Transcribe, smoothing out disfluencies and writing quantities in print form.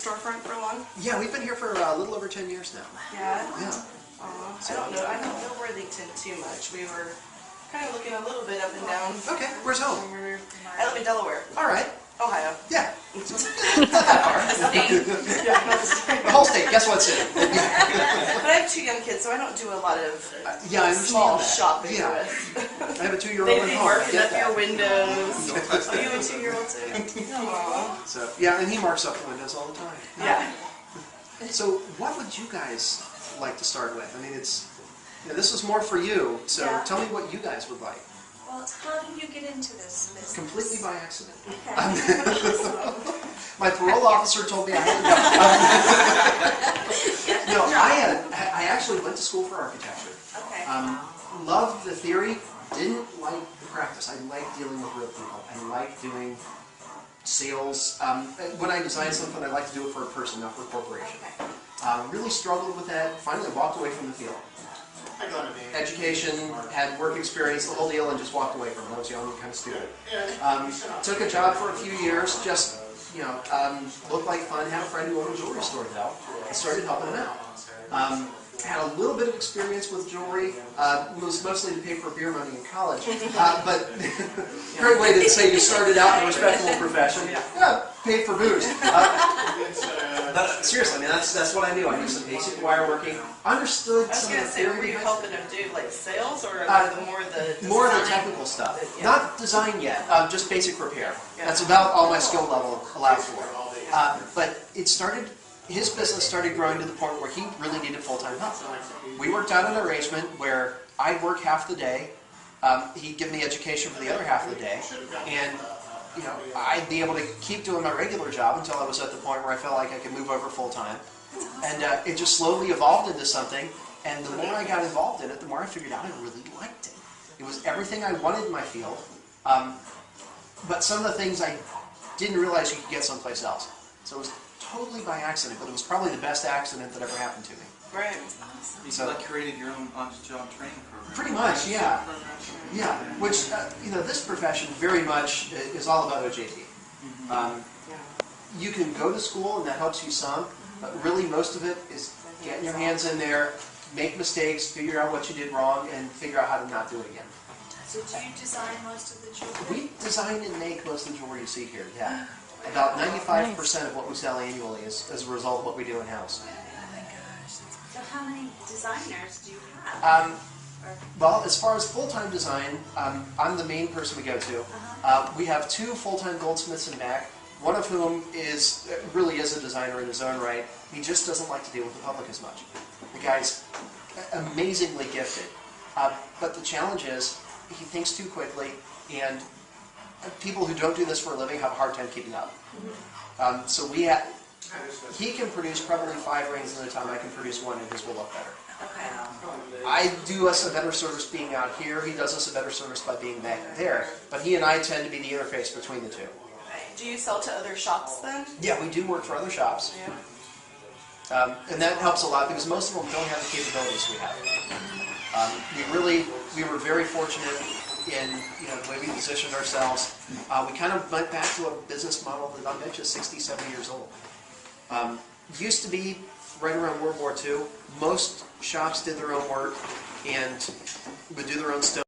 storefront for long? Yeah, we've been here for a little over 10 years now. Yeah? Yeah. I don't know Worthington too much. We were kind of looking a little bit up and down. Okay, where's home? I live in Delaware. All right. Ohio. Yeah. Not that far. The whole state, guess what's in it? But I have 2 young kids, so I don't do a lot of Yeah, I small understand that. shopping Yeah. with. I have a 2-year-old They'd at be home. I marking get up that. your windows. Oh, you have a 2-year-old too? Aww. So, yeah, and he marks up the windows all the time. Yeah. So, what would you guys like to start with? I mean, this is more for you, so Yeah. tell me what you guys would like. Well, how did you get into this business? Completely by accident. Okay. My parole officer told me I had to go. No, I actually went to school for architecture. Okay. Loved the theory, didn't like the practice. I like dealing with real people. I like doing sales. When I design something, I like to do it for a person, not for a corporation. Okay. Really struggled with that. Finally walked away from the field. Education, had work experience, the whole deal, and just walked away from it. I was young and kind of stupid. Took a job for a few years, just, looked like fun. Had a friend who owned a jewelry store though. I started helping him out. Had a little bit of experience with jewelry. It was mostly to pay for beer money in college. But great way to say you started out in a respectable profession. Yeah, paid for booze. But seriously, I mean, that's what I knew. I knew some basic wire working. Understood I was some going of to the say, were theory. you helping them do like sales or more the More of the design? technical stuff. Yeah. Not design yet, just basic repair. Yeah. That's about all my skill level allowed for. But his business started growing to the point where he really needed full-time help. We worked out an arrangement where I'd work half the day, he'd give me education for the other half of the day, and I'd be able to keep doing my regular job until I was at the point where I felt like I could move over full-time. And it just slowly evolved into something, and the more I got involved in it, the more I figured out I really liked it. It was everything I wanted in my field, but some of the things I didn't realize you could get someplace else. So it was totally by accident, but it was probably the best accident that ever happened to me. Right. You created your own on-the-job training program. Pretty much, yeah. Yeah, which, this profession very much is all about OJT. You can go to school and that helps you some, but really most of it is getting your hands in there, make mistakes, figure out what you did wrong, and figure out how to not do it again. So do you design most of the jewelry? We design and make most of the jewelry you see here, yeah. About 95% of what we sell annually is as a result of what we do in-house. So how many designers do you have? Well, as far as full-time design, I'm the main person we go to. We have 2 full-time goldsmiths in back, one of whom really is a designer in his own right. He just doesn't like to deal with the public as much. The guy's amazingly gifted. But the challenge is, he thinks too quickly, and people who don't do this for a living have a hard time keeping up. So he can produce probably 5 rings at a time. I can produce 1, and his will look better. Okay. I do us a better service being out here. He does us a better service by being back there. But he and I tend to be the interface between the 2. Do you sell to other shops then? Yeah, we do work for other shops. Yeah. And that helps a lot because most of them don't have the capabilities we have. We were very fortunate in the way we positioned ourselves. We kind of went back to a business model that I bet you is 60, 70 years old. Used to be right around World War II. Most shops did their own work and would do their own stone.